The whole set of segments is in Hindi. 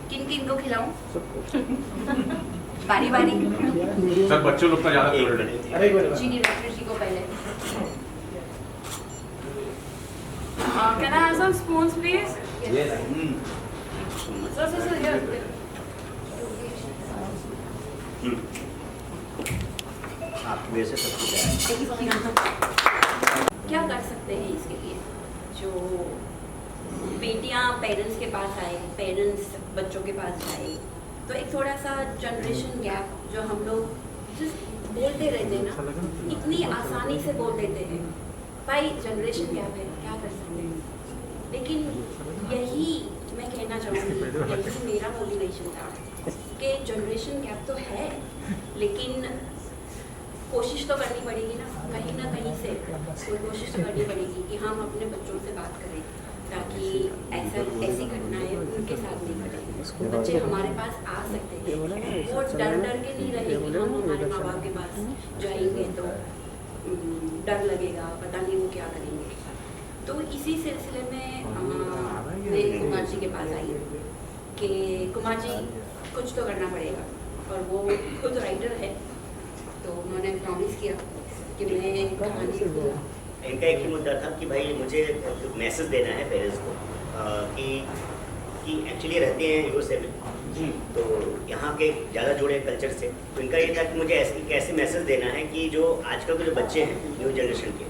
किन किन को खिलाऊं? बारी बारी सर बच्चों लोग का ज्यादा जी डायरेक्टर जी को पहले। Can I have some spoons, please? Yes. Sir, here. आप वैसे सब कुछ है। क्या कर सकते हैं इसके लिए? जो बेटियां पेरेंट्स के पास आए, पेरेंट्स बच्चों के पास जाए, तो एक थोड़ा सा जनरेशन गैप जो हम लोग just बोलते रहते हैं ना, इतनी आसानी से बोल देते हैं भाई जनरेशन गैप है, क्या कर सकते हैं। लेकिन यही मैं कहना चाहूँगी, यही मेरा मोटिवेशन था कि जनरेशन गैप तो है, लेकिन कोशिश तो करनी पड़ेगी ना कहीं से कोई कोशिश तो करनी पड़ेगी कि हम अपने बच्चों से बात करें, ताकि ऐसी घटनाएं उनके साथ नहीं घटे। बच्चे हमारे पास आ सकते हैं, वो डर के नहीं रहेंगे। हम हमारे माँ बाप के पास जाएंगे तो डर लगेगा, पता नहीं वो क्या करेंगे। तो इसी सिलसिले में मैं कुमार जी के पास आई कि कुमार जी कुछ तो करना पड़ेगा, और वो खुद राइटर है, तो उन्होंने प्रॉमिस किया कि मैं कहानी लिखूंगा। इनका एक ही मुद्दा था कि भाई मुझे मैसेज देना है पेरेंट्स को कि एक्चुअली रहते हैं यूएसए में, तो यहाँ के ज़्यादा जुड़े कल्चर से। तो इनका ये था कि मुझे ऐसे मैसेज देना है कि जो आजकल के जो बच्चे हैं न्यू जनरेशन के,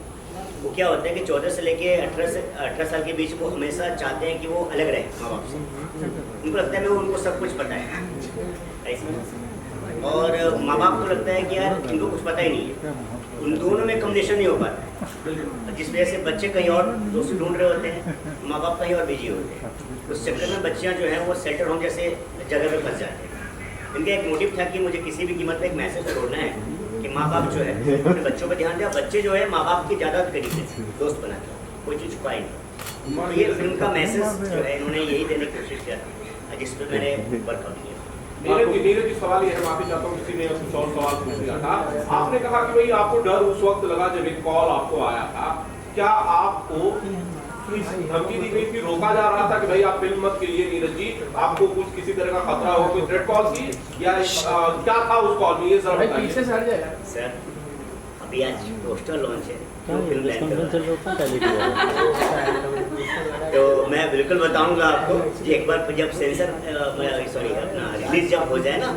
वो क्या होता है कि 14 से लेके 18 साल के बीच वो हमेशा चाहते हैं कि वो अलग रहे माँ बाप से। उनको लगता है मैं उनको सब कुछ पता है ऐसे, और माँ बाप को लगता है कि यार इनको कुछ पता ही नहीं है। उन दोनों में कम्युनिकेशन नहीं हो पाता है, जिस वजह से बच्चे कहीं और दोस्त ढूंढ रहे होते हैं, माँ बाप कहीं और बिजी होते हैं। उस चक्कर में बच्चियाँ जो हैं वो सेल्टर होम जैसे जगह पे फंस जाते हैं। इनका एक मोटिव था कि मुझे किसी भी कीमत पर एक मैसेज छोड़ना है कि माँ बाप जो है अपने बच्चों पर ध्यान दें, बच्चे जो है माँ बाप की ज़्यादा करीब से दोस्त बना के कोई चीज़ छुपाए नहीं। तो ये फिल्म का मैसेज जो है इन्होंने यही देने की कोशिश किया था, जिस पर मैंने वर्कआउट किया। मेरे जी सवाल ये है, माफी चाहता हूँ किसी ने कुछ और सवाल पूछ लिया था। आपने कहा कि भाई आपको डर उस वक्त लगा जब एक कॉल आपको आया था, क्या आपको धमकी दी गई थी, रोका जा रहा था कि भाई आप फिल्म मत कीजिए नीरज जी, आपको कुछ किसी तरह का खतरा हो, कोई थ्रेट कॉल थी या क्या था उस कॉल में, ये जरा बताइए। सर अभी आज पोस्टर लॉन्च है जो फिल्म लैंड तो मैं बिल्कुल बताऊंगा आपको कि एक बार जब सेंसर सॉरी अपना रिलीज जब हो जाए ना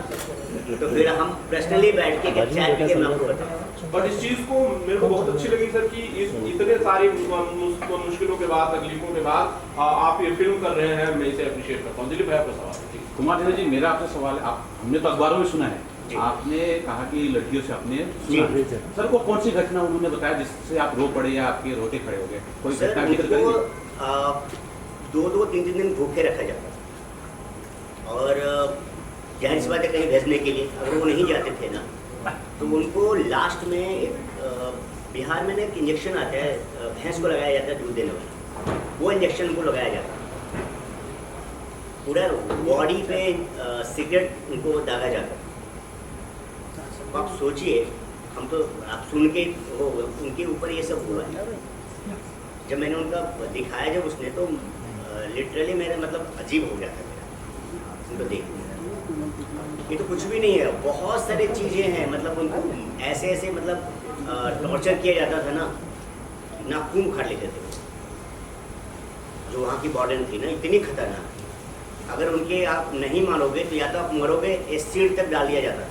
तो फिर हम पर्सनली बैठ के चाय पी के मैं आपको बताऊंगा। बट इस चीज को मेरे को बहुत अच्छी लगी सर कि इतने सारी मुश्किलों के बाद, तकलीफों के बाद आप ये फिल्म कर रहे हैं, मैं इसे अप्रिशिएट करता हूँ। दिलीप भाई आपका सवाल है। कुमार जी मेरा आपसे सवाल है, हमने तो अखबारों में सुना है, आपने कहा कि लड़कियों से आपने सुना है। सर वो कौन सी घटना उन्होंने बताया जिससे आप रो पड़े या आपके रोटे खड़े हो गए? कोई घटना जिक्र करेंगे? 2-3 दिन भूखे रखा जाता था और जाहिर सी बात है कहीं भेजने के लिए अगर वो नहीं जाते थे ना तो उनको लास्ट में बिहार में ना एक इंजेक्शन आता है, भैंस को लगाया जाता है दूध देने वाला, वो इंजेक्शन उनको लगाया जाता है। पूरा बॉडी पे सिगरेट उनको दागा जाता है। तो आप सोचिए, हम तो आप सुन के उनके ऊपर ये सब हुआ है। जब मैंने उनका दिखाया जब उसने तो लिटरली मेरा मतलब अजीब हो गया था मेरा उनको देख। ये तो कुछ भी नहीं है, बहुत सारी चीज़ें हैं, मतलब उनको ऐसे ऐसे मतलब टॉर्चर किया जाता था ना, नाखून उखाड़ लेते थे। जो वहाँ की वार्डन थी ना इतनी खतरनाक, अगर उनके आप नहीं मानोगे तो या तो आप मरोगे, एसिड तक डाल दिया जाता था।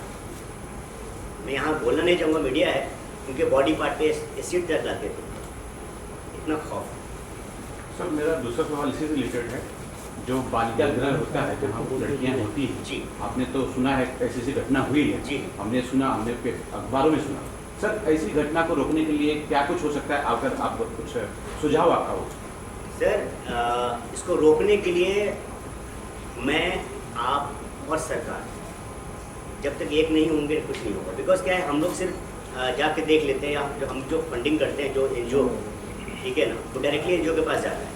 मैं यहाँ बोलना नहीं चाहूँगा, मीडिया है, उनके बॉडी पार्ट पे एसिड तक डालते थे, इतना खौफ। सर मेरा दूसरा सवाल इसी से रिलेटेड है, जो बालिका गृह होता है जहाँ वो लड़कियाँ होती हैं जी, आपने तो सुना है ऐसी ऐसी घटना हुई है जी, हमने सुना, हमने अखबारों में सुना। सर ऐसी घटना को रोकने के लिए क्या कुछ हो सकता है, अगर आप कुछ सुझाव आपका हो? सर इसको रोकने के लिए मैं, आप और सरकार जब तक एक नहीं होंगे कुछ नहीं होगा। बिकॉज क्या है, हम लोग सिर्फ जाके देख लेते हैं, या हम जो फंडिंग करते हैं जो एनजीओ, ठीक है ना, तो डायरेक्टली एनजीओ के पास जाता है,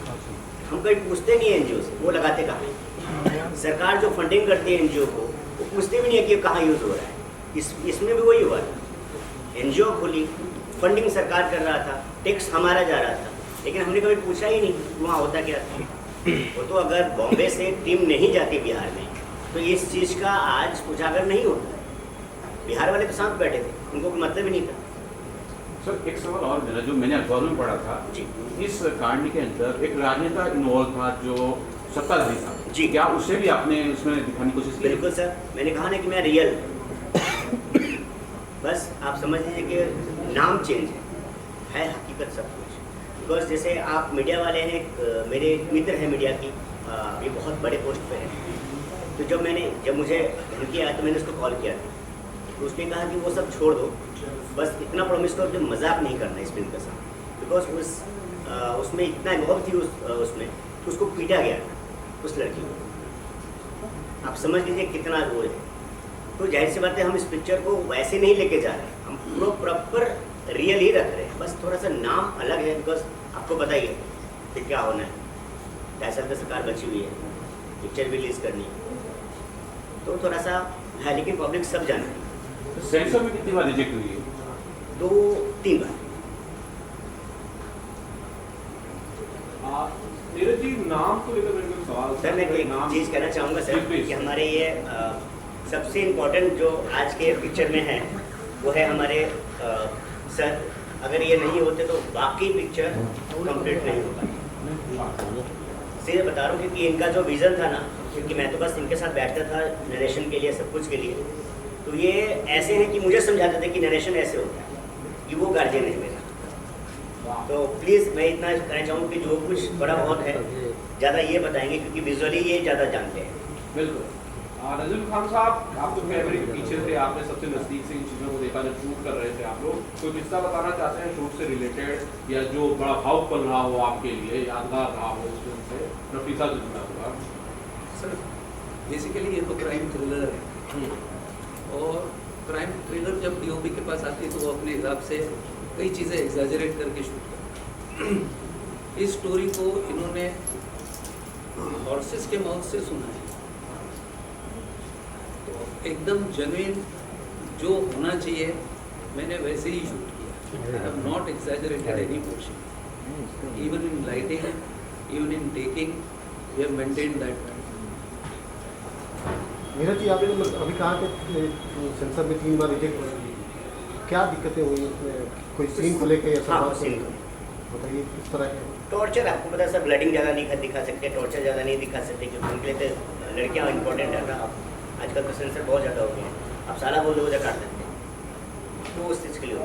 हम कहीं पूछते नहीं है एनजीओ से वो लगाते कहाँ हैं। सरकार जो फंडिंग करती है एनजीओ को वो पूछते भी नहीं है कि कहाँ यूज़ हो रहा है। इसमें भी वही हुआ था, एनजीओ खोली, फंडिंग सरकार कर रहा था, टैक्स हमारा जा रहा था, लेकिन हमने कभी पूछा ही नहीं वहाँ होता क्या था। वो तो अगर बॉम्बे से टीम नहीं जाती बिहार में तो इस चीज़ का आज उजागर नहीं होता। बिहार वाले तो साथ बैठे थे, उनको कोई मतलब ही नहीं था। सर एक सवाल और मेरा, जो मैंने अखबारों में पढ़ा था जी, इस कांड के अंदर एक राजनेता इन्वॉल्व था जो सत्ताधारी था जी, क्या उसे भी आपने इसमें दिखाने की कोशिश की? बिल्कुल सर, मैंने कहा ना कि मैं रियल, बस आप समझ लीजिए कि नाम चेंज है हकीकत सब कुछ। बिकॉज जैसे आप मीडिया वाले हैं, मेरे मित्र हैं मीडिया की, ये बहुत बड़े पोस्ट पे हैं, तो जब मुझे धमकी आया तो मैंने उसको कॉल किया था, तो उसने कहा कि वो सब छोड़ दो, बस इतना प्रॉमिस करो कि मजाक नहीं करना इस फिल्म के साथ। बिकॉज उसमें इतना इन्वॉल्व थी उसमें, तो उसको पीटा गया उस लड़की को। आप समझ लीजिए कितना वो है। तो जाहिर सी बात है, हम इस पिक्चर को वैसे नहीं लेके जा रहे हैं, हम पूरा प्रॉपर रियल ही रख रहे हैं, बस थोड़ा सा नाम अलग है। बिकॉज आपको पता ही है कि क्या होना है, 2.5 साल की सरकार बची हुई है, पिक्चर भी रिलीज करनी है, तो थोड़ा सा है, लेकिन पब्लिक सब जाना है। सेंसर में कितनी बार रिजेक्ट हुई है? 2-3 बार। नीरज जी, नाम को लेकर मेरे को सवाल सर मैं एक चीज़ कहना चाहूँगा सर कि हमारे ये सबसे इम्पोर्टेंट जो आज के पिक्चर में है वो है हमारे सर, अगर ये नहीं होते तो बाकी पिक्चर कंप्लीट नहीं होगा। सीधे बता रहा हूँ, क्योंकि इनका जो विज़न था ना, क्योंकि मैं तो बस इनके साथ बैठता था नरेशन के लिए, सब कुछ के लिए, तो ये ऐसे हैं कि मुझे समझाते थे कि नरेशन ऐसे होता है, कि वो गार्जियन है मेरा। तो प्लीज़ मैं इतना कहना चाहूँ कि जो कुछ बड़ा बहुत है ज़्यादा ये बताएंगे, क्योंकि विजुअली ये ज़्यादा जानते हैं। बिल्कुल। नज़ीर खान साहब, आप तो कैमरे के पीछे थे, आपने सबसे नज़दीक से इन चीज़ों को देखा जब शूट कर रहे थे आप लोग, कोई किस्सा बताना चाहते हैं शूट से रिलेटेड, या जो बड़ा भावुक पल रहा हो आपके लिए, यादगार रहा हो इस फिल्म से, नफीसा से जुड़ा हुआ? सर बेसिकली ये तो क्राइम थ्रिलर है, और क्राइम थ्रिलर जब डीओपी के पास आती है तो वो अपने हिसाब से कई चीज़ें एग्जैजरेट करके शूट करते हैं। इस स्टोरी को इन्होंने हॉर्सेस के माउथ से सुना है, तो एकदम जेन्युइन जो होना चाहिए मैंने वैसे ही शूट किया। I have not exaggerated any portion, even in lighting, even in taking, we have maintained that. Neeraj ji, आपने अभी कहा कि सेंसर में 3 बार रिजेक्ट हो चुकी है, क्या दिक्कतें हुई उसमें? कोई सीन को लेके ऐसा हाँ, बात सीन हुई? बताइए किस तरह के? टॉर्चर आपको पता है सर, ब्लडिंग ज़्यादा नहीं दिखा सकते, टॉर्चर ज़्यादा नहीं दिखा सकते, क्योंकि उनके लिए तो लड़कियाँ इंपॉर्टेंट है ना। आजकल तो सेंसर बहुत ज़्यादा हो गया है, आप सारा बोल दो काट सकते हैं, तो उस चीज़ के लिए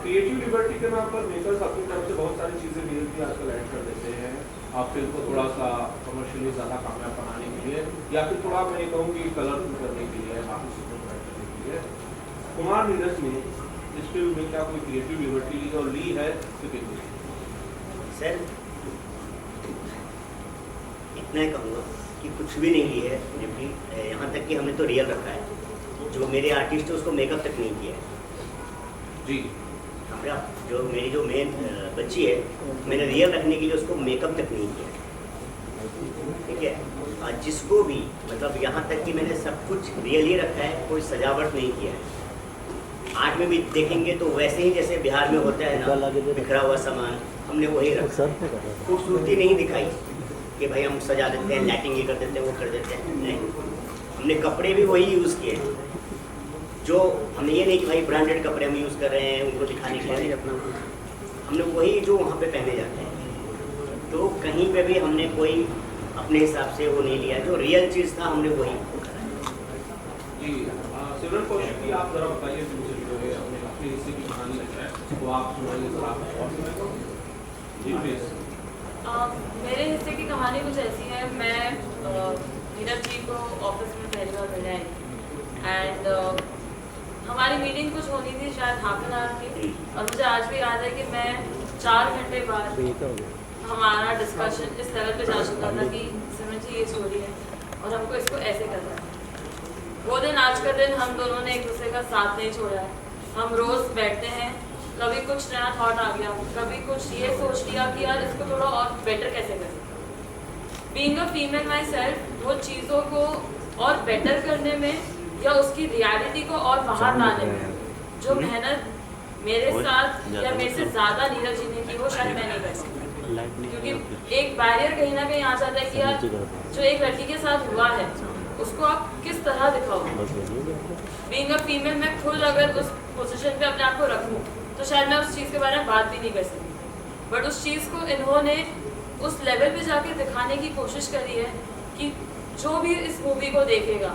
क्रिएटिव लिबर्टी के नाम पर मेकर्स अपनी तरफ से बहुत सारी चीज़ें भी आजकल ऐड कर देते हैं आप फिल्म को थोड़ा सा कमर्शियली ज़्यादा कामयाब बनाने के लिए, या फिर थोड़ा मैं ये कहूँ कि कलरफुल करने के लिए, काफ़ी सुंदर करने के लिए। कुमार नीरज ने इस फिल्म में क्या कोई क्रिएटिव लिबर्टी ली और ली है तो कितनी? सर इतना ही कहूँगा कि कुछ भी नहीं ली है, जबकि यहाँ तक कि हमने तो रियल रखा है। जो मेरे आर्टिस्ट है उसको मेकअप तक नहीं किया है जी। हमारा जो मेन बच्ची है, मैंने रियल रखने के लिए उसको मेकअप तक नहीं किया है, ठीक है। और जिसको भी मतलब यहाँ तक कि मैंने सब कुछ रियल ही रखा है, कोई सजावट नहीं किया है। आर्ट में भी देखेंगे तो वैसे ही जैसे बिहार में होता है ना, बिखरा हुआ सामान, हमने वही रखा। खूबसूरती नहीं दिखाई कि भाई हम सजा देते हैं, लाइटिंग ये कर देते हैं, वो कर देते हैं, नहीं। हमने कपड़े भी वही यूज़ किए हैं, जो हमने ये नहीं कि भाई ब्रांडेड कपड़े हम यूज़ कर रहे हैं उनको दिखाने के लिए, हमने वही जो वहाँ पे पहने जाते हैं। तो कहीं पे भी हमने कोई अपने हिसाब से वो नहीं लिया, जो रियल चीज़ था हमने वही करा। जी सिमरन कौशिक की आप जरा बताइए, अपने हिस्से की कहानी लगता है वो आप सुनाइए सर। आप और सुनाइए जी प्लीज। मेरे हिस्से की कहानी कुछ ऐसी है। मैं नीरज जी को ऑफिस में पहली बार मिले आई एंड हमारी मीटिंग कुछ होनी थी, शायद हाफ एन आवर की, और मुझे आज भी याद है कि मैं 4 घंटे बाद हमारा डिस्कशन इस लेवल पे जा चुका था कि सिमरन जी ये स्टोरी है और हमको इसको ऐसे करना है। वो दिन आज का दिन हम दोनों ने एक दूसरे का साथ नहीं छोड़ा है। हम रोज़ बैठते हैं, कभी कुछ नया थॉट आ गया, कभी कुछ ये सोच लिया कि यार इसको थोड़ा और बेटर कैसे कर सकते। Being a female my self, वो चीज़ों को और बेटर करने में या उसकी रियलिटी को और बाहर लाने में जो मेहनत मेरे साथ या मेरे से ज़्यादा नीरज जी ने की, वो शायद मैं नहीं कर सकती। क्योंकि एक बैरियर कहीं ना कहीं आ जाता है कि यार जो एक लड़की के साथ हुआ है उसको आप किस तरह दिखाओगे। बीइंग अ फीमेल, मैं खुद अगर उस पोजीशन पे अपने आप को रखूँ तो शायद मैं उस चीज़ के बारे में बात भी नहीं कर सकती। बट उस चीज़ को इन्होंने उस लेवल पे जाके दिखाने की कोशिश करी है कि जो भी इस मूवी को देखेगा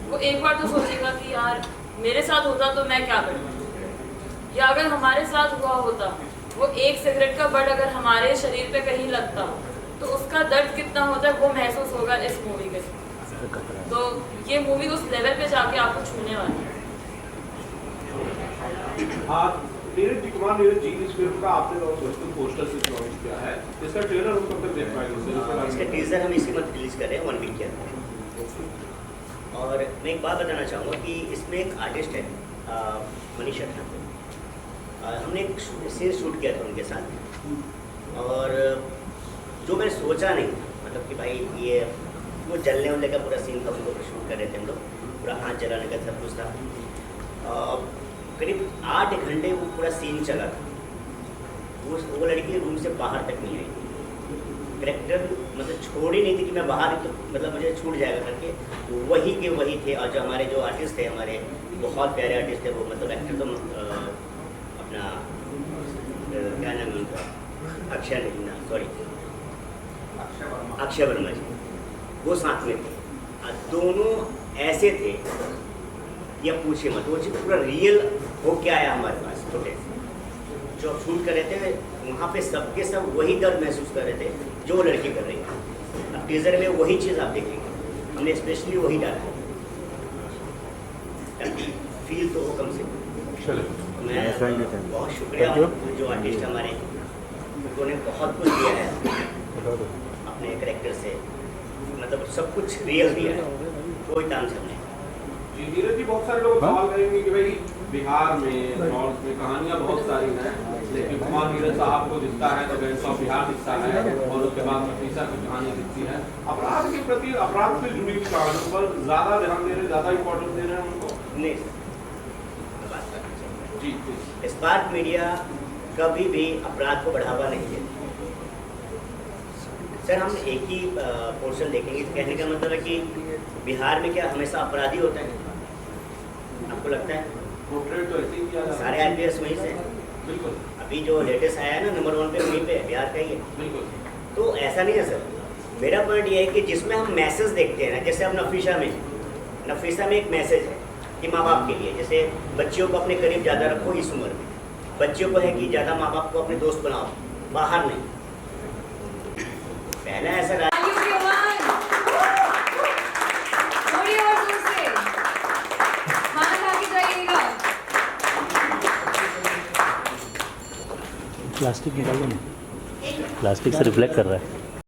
वो एक बार तो सोचेगा कि यार मेरे साथ होता तो मैं क्या करता, या अगर हमारे साथ हुआ होता, वो एक सिगरेट का बट अगर हमारे शरीर पे कहीं लगता तो उसका दर्द कितना होता है वो महसूस होगा इस मूवी के। तो ये मूवी उस लेवल पे जाके आपको छूने वाली है। हाँ नीरज जी, कुमार नीरज जी, इस फिल्म का आपने पोस्टर से लॉन्च किया है, इसका ट्रेलर हम कब तक देख पाएंगे? इसका टीजर हम इसी मंथ रिलीज कर रहे हैं 1 वीक के अंदर। और मैं एक बात बताना चाहूँगा कि इसमें एक आर्टिस्ट है मनीषा ठाकुर, हमने एक सीन शूट किया था उनके साथ, और जो मैंने सोचा नहीं मतलब कि भाई ये वो जलने वाले का पूरा सीन था, उनको शूट कर रहे थे हम लोग, पूरा हाथ जलाने का सब कुछ था। करीब 8 घंटे वो पूरा सीन चला था। वो लड़की रूम से बाहर तक नहीं आई थी, करेक्टर मतलब छोड़ ही नहीं थी कि मैं बाहर तो मतलब मुझे छूट जाएगा करके, वही के वही थे। और जो हमारे जो आर्टिस्ट थे, हमारे बहुत प्यारे आर्टिस्ट थे वो, मतलब एक्टर तो अपना क्या नाम है उनका, अक्षय वर्मा जी, वो साथ में थे। दोनों ऐसे थे या पूछे मत, वो चीज़ पूरा रियल हो क्या आया हमारे पास फुटेज जो आप शूट कर रहे थे, वहाँ पे सबके सब वही दर्द महसूस कर रहे थे जो वो लड़की कर रही थी। अब टीजर में वही चीज़ आप देखेंगे, हमने स्पेशली वही डाला है ताकि फील तो हो कम से कम। मैं बहुत शुक्रिया जो आर्टिस्ट हमारे, उन्होंने बहुत कुछ दिया है अपने करेक्टर से, मतलब सब कुछ रियल दिया है, कोई टाइम से नहीं। जी नीरज जी, बहुत सारे लोग सवाल करेंगे कि भाई बिहार में नॉर्थ में कहानियाँ बहुत सारी हैं, लेकिन कुमार नीरज साहब को दिखता है तो गैंग्स ऑफ बिहार दिखता है, और उसके बाद नफीसा की कहानी दिखती है। अपराध के प्रति, अपराध से जुड़ी हुई कहानियों पर ज़्यादा ध्यान दे रहे, ज़्यादा इंपॉर्टेंस दे रहे हैं उनको? नहीं जी, स्पार्क मीडिया कभी भी अपराध को बढ़ावा नहीं देती सर। हम एक ही पोर्शन देखेंगे, कहने का मतलब है कि बिहार में क्या हमेशा अपराधी होता है? आपको लगता है? पोर्ट्रेट तो ऐसे ही किया जा रहा सारे है। IPS वहीं से हैं। बिल्कुल अभी जो लेटेस्ट आया है ना नंबर 1 पे वहीं पे बिहार का ही है। बिल्कुल तो ऐसा नहीं है सर। मेरा पॉइंट ये है कि जिसमें हम मैसेज देखते हैं ना, जैसे अब नफीसा में एक मैसेज है कि माँ बाप के लिए, जैसे बच्चियों को अपने करीब ज़्यादा रखो इस उम्र में, बच्चियों को है कि ज़्यादा माँ बाप को अपने दोस्त बनाओ, बाहर नहीं। पहला ऐसा थोड़ी और दूर से खाना खा के जाइएगा। प्लास्टिक निकाल दो ना, प्लास्टिक से रिफ्लेक्ट कर रहा है।